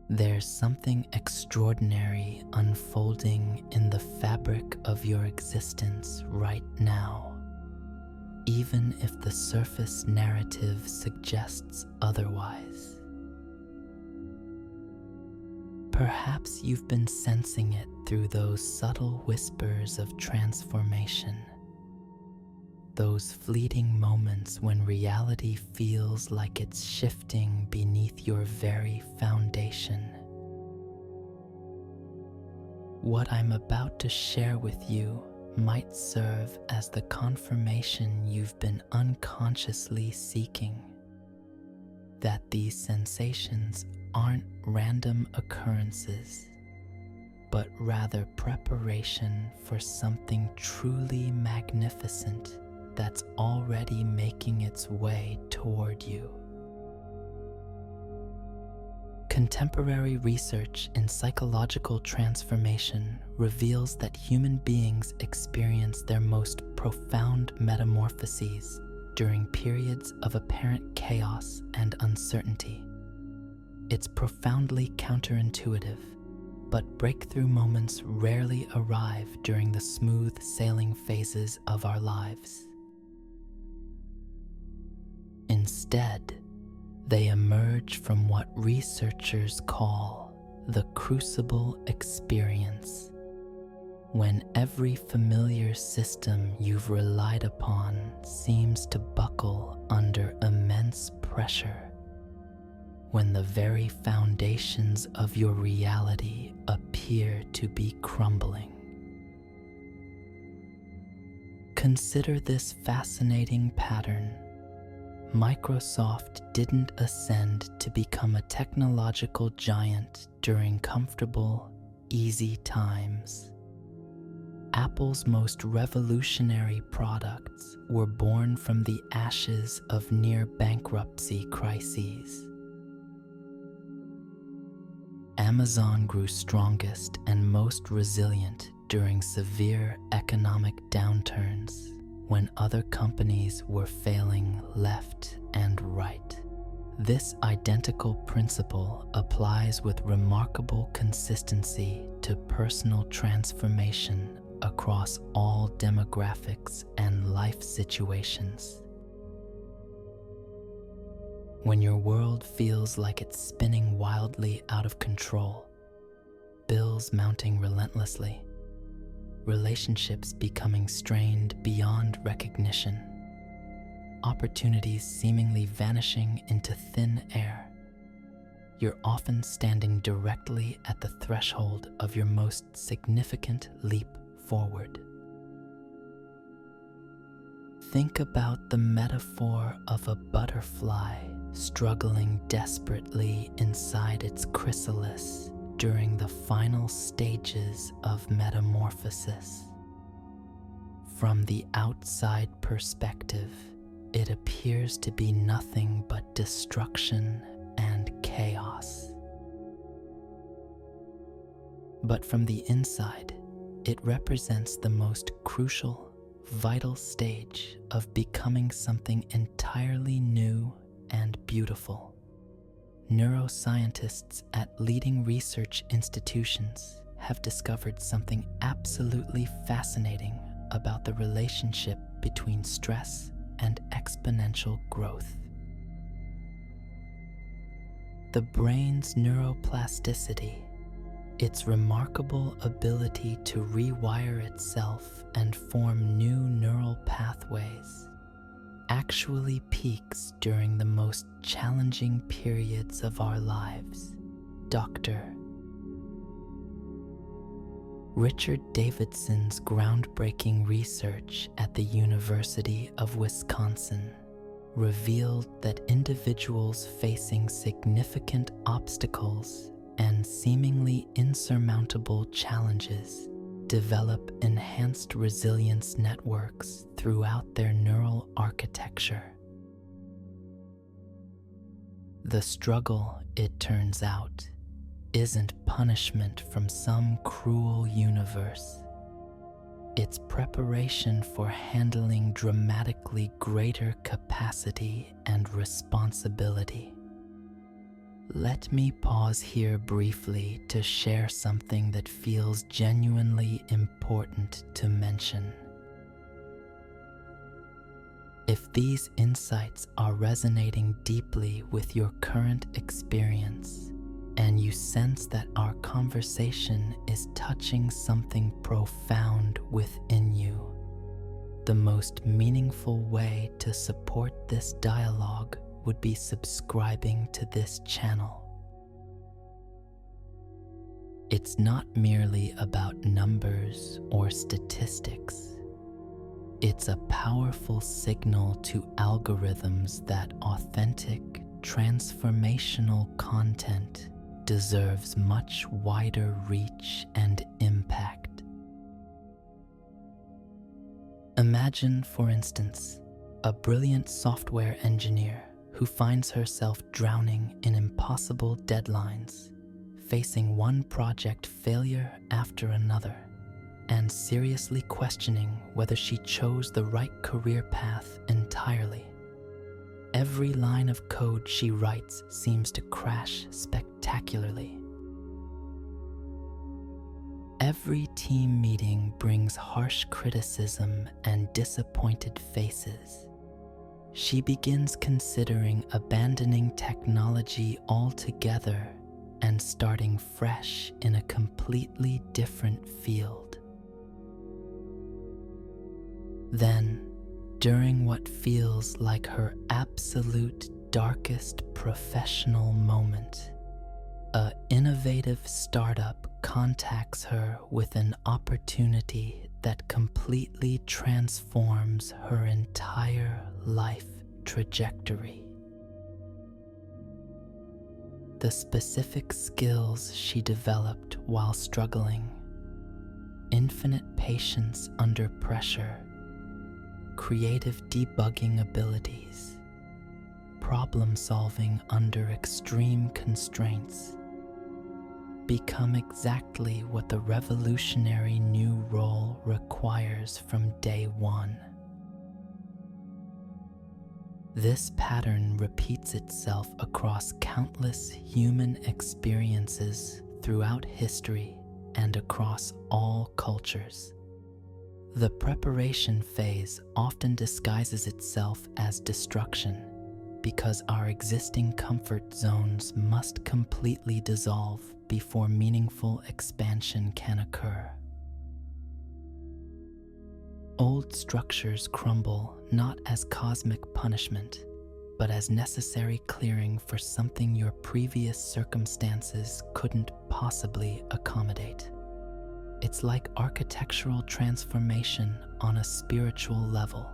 There's something extraordinary unfolding in the fabric of your existence right now, even if the surface narrative suggests otherwise. Perhaps you've been sensing it through those subtle whispers of transformation, those fleeting moments when reality feels like it's shifting beneath your very foundation. What I'm about to share with you might serve as the confirmation you've been unconsciously seeking, that these sensations aren't random occurrences, but rather preparation for something truly magnificent that's already making its way toward you. Contemporary research in psychological transformation reveals that human beings experience their most profound metamorphoses during periods of apparent chaos and uncertainty. It's profoundly counterintuitive, but breakthrough moments rarely arrive during the smooth sailing phases of our lives. Instead, they emerge from what researchers call the crucible experience, when every familiar system you've relied upon seems to buckle under immense pressure, when the very foundations of your reality appear to be crumbling. Consider this fascinating pattern. Microsoft didn't ascend to become a technological giant during comfortable, easy times. Apple's most revolutionary products were born from the ashes of near-bankruptcy crises. Amazon grew strongest and most resilient during severe economic downturns, when other companies were failing left and right. This identical principle applies with remarkable consistency to personal transformation across all demographics and life situations. When your world feels like it's spinning wildly out of control, bills mounting relentlessly, relationships becoming strained beyond recognition, opportunities seemingly vanishing into thin air, you're often standing directly at the threshold of your most significant leap forward. Think about the metaphor of a butterfly struggling desperately inside its chrysalis during the final stages of metamorphosis. From the outside perspective, it appears to be nothing but destruction and chaos. But from the inside, it represents the most crucial, vital stage of becoming something entirely new and beautiful. Neuroscientists at leading research institutions have discovered something absolutely fascinating about the relationship between stress and exponential growth. The brain's neuroplasticity, its remarkable ability to rewire itself and form new neural pathways, actually peaks during the most challenging periods of our lives. Dr. Richard Davidson's groundbreaking research at the University of Wisconsin revealed that individuals facing significant obstacles and seemingly insurmountable challenges develop enhanced resilience networks throughout their neural architecture. The struggle, it turns out, isn't punishment from some cruel universe. It's preparation for handling dramatically greater capacity and responsibility. Let me pause here briefly to share something that feels genuinely important to mention. If these insights are resonating deeply with your current experience, and you sense that our conversation is touching something profound within you, the most meaningful way to support this dialogue would be subscribing to this channel. It's not merely about numbers or statistics. It's a powerful signal to algorithms that authentic, transformational content deserves much wider reach and impact. Imagine, for instance, a brilliant software engineer who finds herself drowning in impossible deadlines, facing one project failure after another, and seriously questioning whether she chose the right career path entirely. Every line of code she writes seems to crash spectacularly. Every team meeting brings harsh criticism and disappointed faces. She begins considering abandoning technology altogether and starting fresh in a completely different field. Then, during what feels like her absolute darkest professional moment, an innovative startup contacts her with an opportunity that completely transforms her entire life trajectory. The specific skills she developed while struggling, infinite patience under pressure, creative debugging abilities, problem solving under extreme constraints, become exactly what the revolutionary new role requires from day one. This pattern repeats itself across countless human experiences throughout history and across all cultures. The preparation phase often disguises itself as destruction because our existing comfort zones must completely dissolve before meaningful expansion can occur. Old structures crumble not as cosmic punishment, but as necessary clearing for something your previous circumstances couldn't possibly accommodate. It's like architectural transformation on a spiritual level.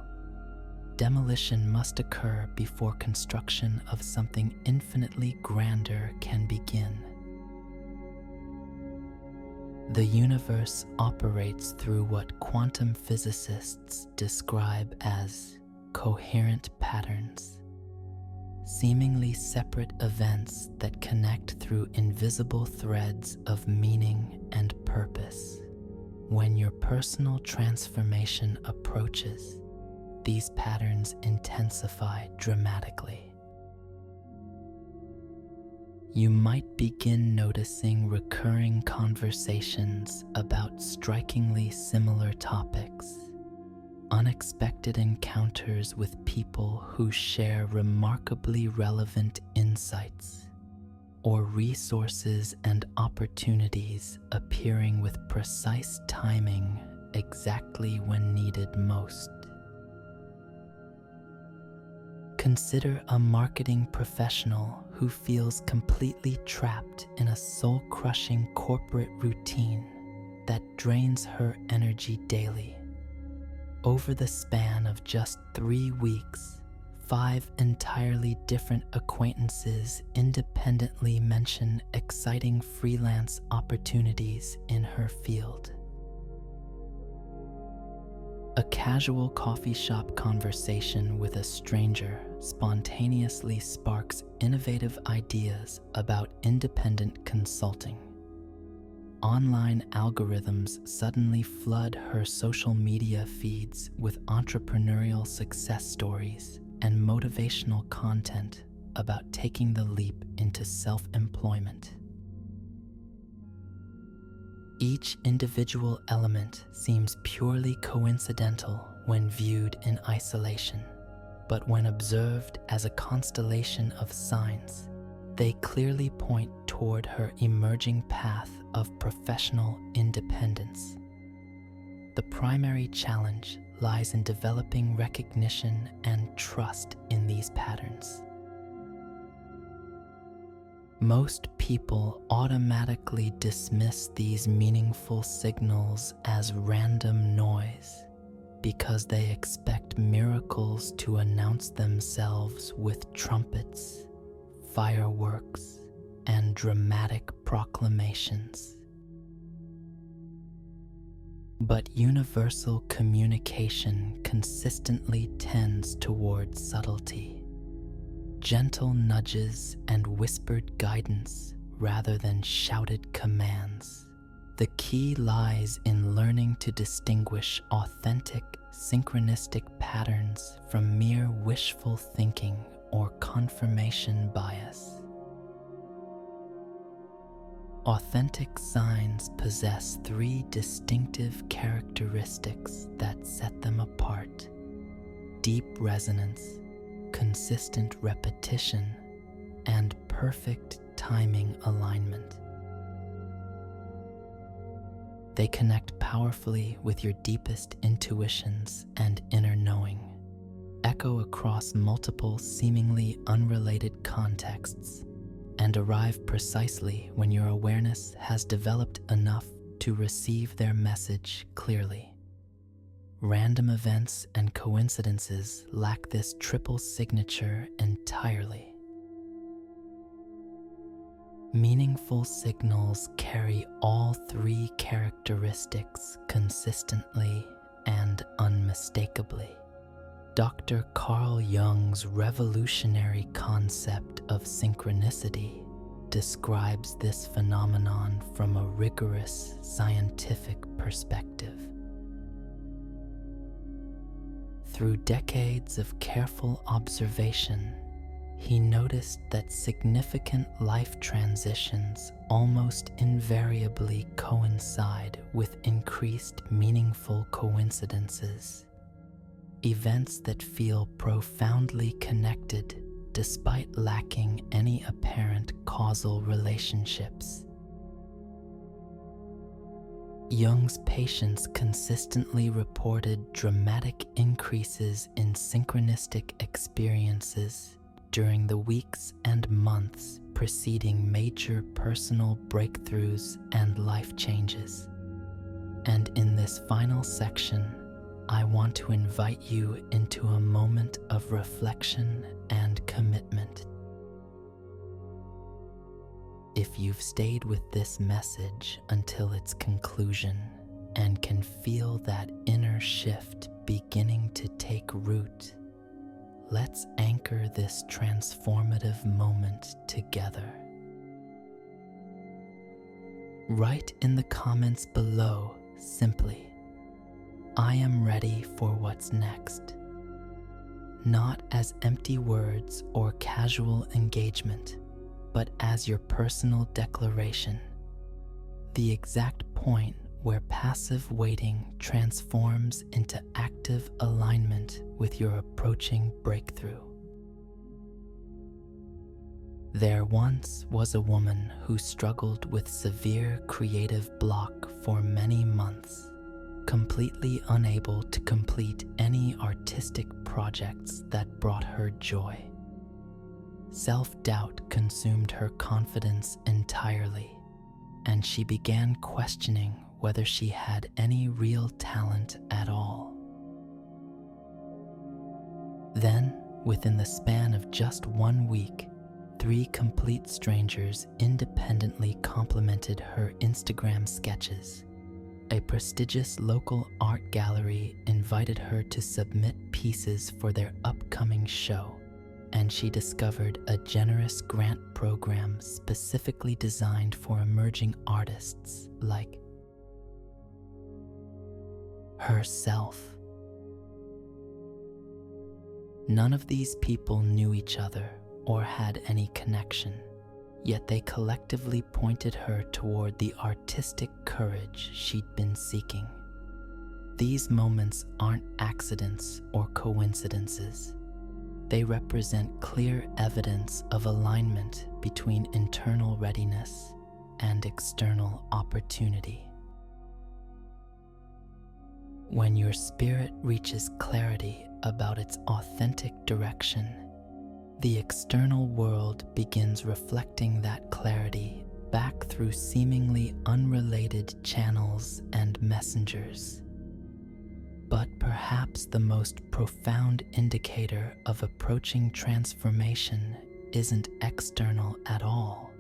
Demolition must occur before construction of something infinitely grander can begin. The universe operates through what quantum physicists describe as coherent patterns, seemingly separate events that connect through invisible threads of meaning and purpose. When your personal transformation approaches, these patterns intensify dramatically. You might begin noticing recurring conversations about strikingly similar topics, unexpected encounters with people who share remarkably relevant insights, or resources and opportunities appearing with precise timing exactly when needed most. Consider a marketing professional who feels completely trapped in a soul-crushing corporate routine that drains her energy daily. Over the span of just 3 weeks, 5 entirely different acquaintances independently mention exciting freelance opportunities in her field. A casual coffee shop conversation with a stranger spontaneously sparks innovative ideas about independent consulting. Online algorithms suddenly flood her social media feeds with entrepreneurial success stories and motivational content, about taking the leap into self-employment. Each individual element seems purely coincidental when viewed in isolation, but when observed as a constellation of signs, they clearly point toward her emerging path of professional independence. The primary challenge lies in developing recognition and trust in these patterns. Most people automatically dismiss these meaningful signals as random noise because they expect miracles to announce themselves with trumpets, fireworks, and dramatic proclamations. But universal communication consistently tends toward subtlety, gentle nudges and whispered guidance rather than shouted commands. The key lies in learning to distinguish authentic, synchronistic patterns from mere wishful thinking or confirmation bias. Authentic signs possess three distinctive characteristics that set them apart: deep resonance, consistent repetition, and perfect timing alignment. They connect powerfully with your deepest intuitions and inner knowing, echo across multiple seemingly unrelated contexts, and arrive precisely when your awareness has developed enough to receive their message clearly. Random events and coincidences lack this triple signature entirely. Meaningful signals carry all three characteristics consistently and unmistakably. Dr. Carl Jung's revolutionary concept of synchronicity describes this phenomenon from a rigorous scientific perspective. Through decades of careful observation, he noticed that significant life transitions almost invariably coincide with increased meaningful coincidences. Events that feel profoundly connected despite lacking any apparent causal relationships. Jung's patients consistently reported dramatic increases in synchronistic experiences during the weeks and months preceding major personal breakthroughs and life changes. And in this final section, I want to invite you into a moment of reflection and commitment. If you've stayed with this message until its conclusion and can feel that inner shift beginning to take root, let's anchor this transformative moment together. Write in the comments below simply, "I am ready for what's next," not as empty words or casual engagement, but as your personal declaration, the exact point where passive waiting transforms into active alignment with your approaching breakthrough. There once was a woman who struggled with severe creative block for many months, completely unable to complete any artistic projects that brought her joy. Self-doubt consumed her confidence entirely, and she began questioning whether she had any real talent at all. Then, within the span of just 1 week, 3 complete strangers independently complimented her Instagram sketches. A prestigious local art gallery invited her to submit pieces for their upcoming show, and she discovered a generous grant program specifically designed for emerging artists like herself. None of these people knew each other or had any connection, yet they collectively pointed her toward the artistic courage she'd been seeking. These moments aren't accidents or coincidences. They represent clear evidence of alignment between internal readiness and external opportunity. When your spirit reaches clarity about its authentic direction, the external world begins reflecting that clarity back through seemingly unrelated channels and messengers. But perhaps the most profound indicator of approaching transformation isn't external at all.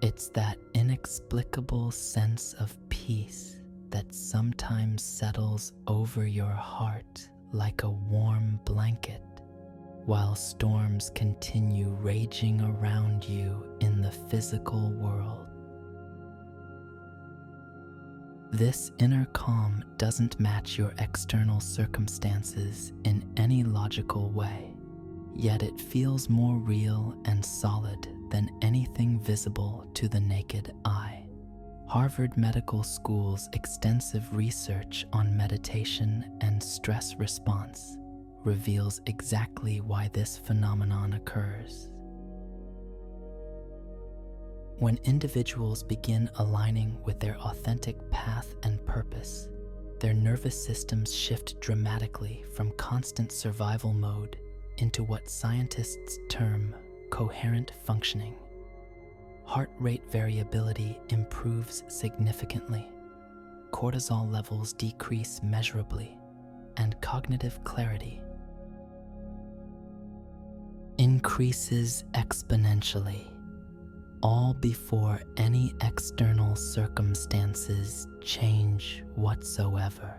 It's that inexplicable sense of peace that sometimes settles over your heart like a warm blanket while storms continue raging around you in the physical world. This inner calm doesn't match your external circumstances in any logical way, yet it feels more real and solid than anything visible to the naked eye. Harvard Medical School's extensive research on meditation and stress response reveals exactly why this phenomenon occurs. When individuals begin aligning with their authentic path and purpose, their nervous systems shift dramatically from constant survival mode into what scientists term coherent functioning. Heart rate variability improves significantly, cortisol levels decrease measurably, and cognitive clarity increases exponentially, all before any external circumstances change whatsoever.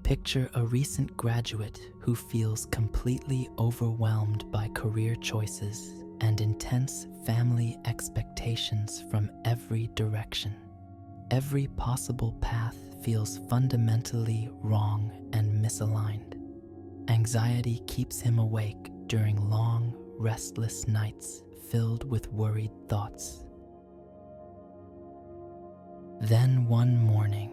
Picture a recent graduate who feels completely overwhelmed by career choices and intense family expectations from every direction. Every possible path feels fundamentally wrong and misaligned. Anxiety keeps him awake during long, restless nights filled with worried thoughts. Then one morning,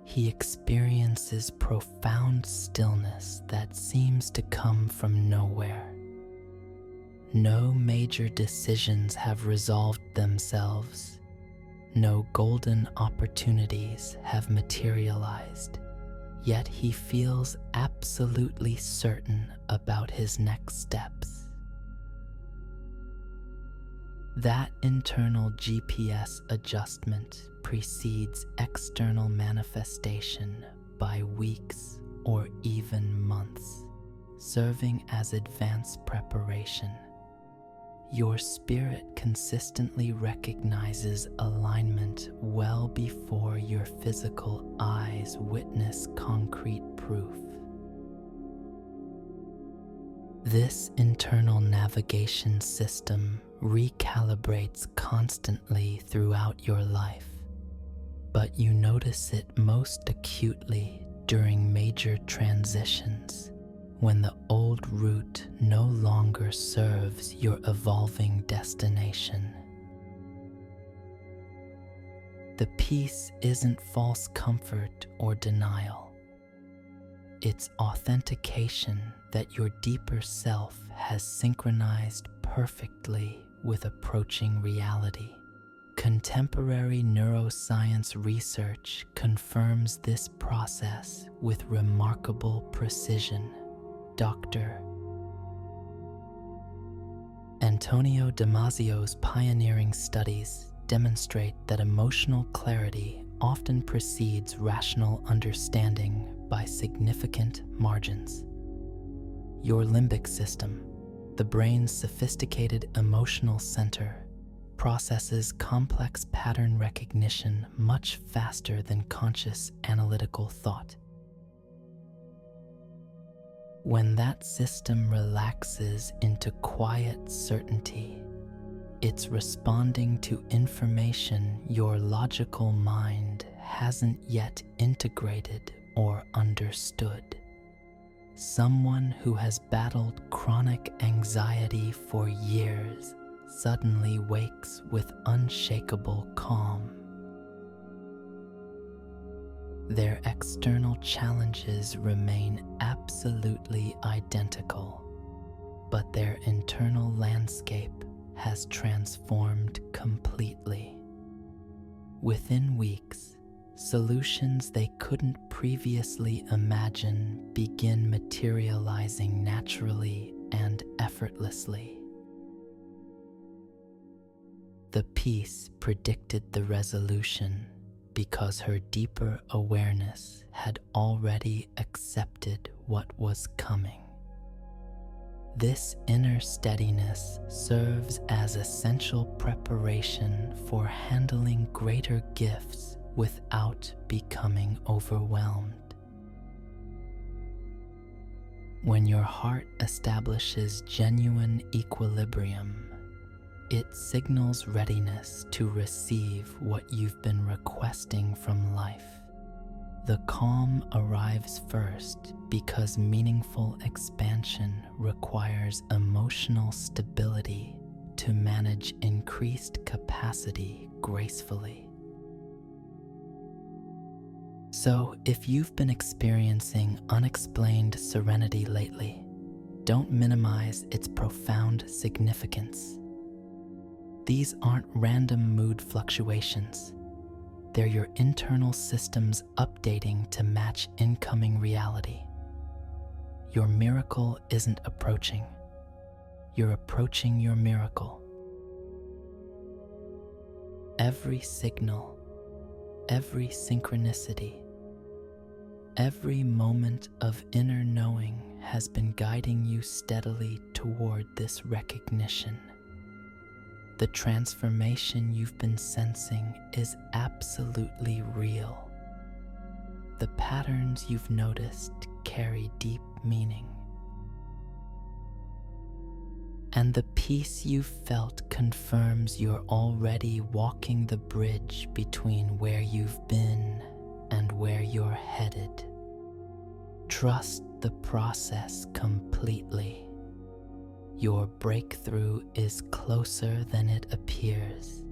he experiences profound stillness that seems to come from nowhere. No major decisions have resolved themselves. No golden opportunities have materialized. Yet he feels absolutely certain about his next steps. That internal GPS adjustment precedes external manifestation by weeks or even months, serving as advanced preparation. Your spirit consistently recognizes alignment well before your physical eyes witness concrete proof. This internal navigation system recalibrates constantly throughout your life, but you notice it most acutely during major transitions, when the old route no longer serves your evolving destination. The peace isn't false comfort or denial. It's authentication that your deeper self has synchronized perfectly with approaching reality. Contemporary neuroscience research confirms this process with remarkable precision. Dr. Antonio Damasio's pioneering studies demonstrate that emotional clarity often precedes rational understanding by significant margins. Your limbic system, the brain's sophisticated emotional center, processes complex pattern recognition much faster than conscious analytical thought. When that system relaxes into quiet certainty, it's responding to information your logical mind hasn't yet integrated or understood. Someone who has battled chronic anxiety for years suddenly wakes with unshakable calm. Their external challenges remain absolutely identical, but their internal landscape has transformed completely. Within weeks, solutions they couldn't previously imagine begin materializing naturally and effortlessly. The peace predicted the resolution because her deeper awareness had already accepted what was coming. This inner steadiness serves as essential preparation for handling greater gifts without becoming overwhelmed. When your heart establishes genuine equilibrium, it signals readiness to receive what you've been requesting from life. The calm arrives first because meaningful expansion requires emotional stability to manage increased capacity gracefully. So, if you've been experiencing unexplained serenity lately, don't minimize its profound significance. These aren't random mood fluctuations. They're your internal systems updating to match incoming reality. Your miracle isn't approaching. You're approaching your miracle. Every signal, every synchronicity, every moment of inner knowing has been guiding you steadily toward this recognition. The transformation you've been sensing is absolutely real. The patterns you've noticed carry deep meaning. And the peace you've felt confirms you're already walking the bridge between where you've been and where you're headed. Trust the process completely. Your breakthrough is closer than it appears.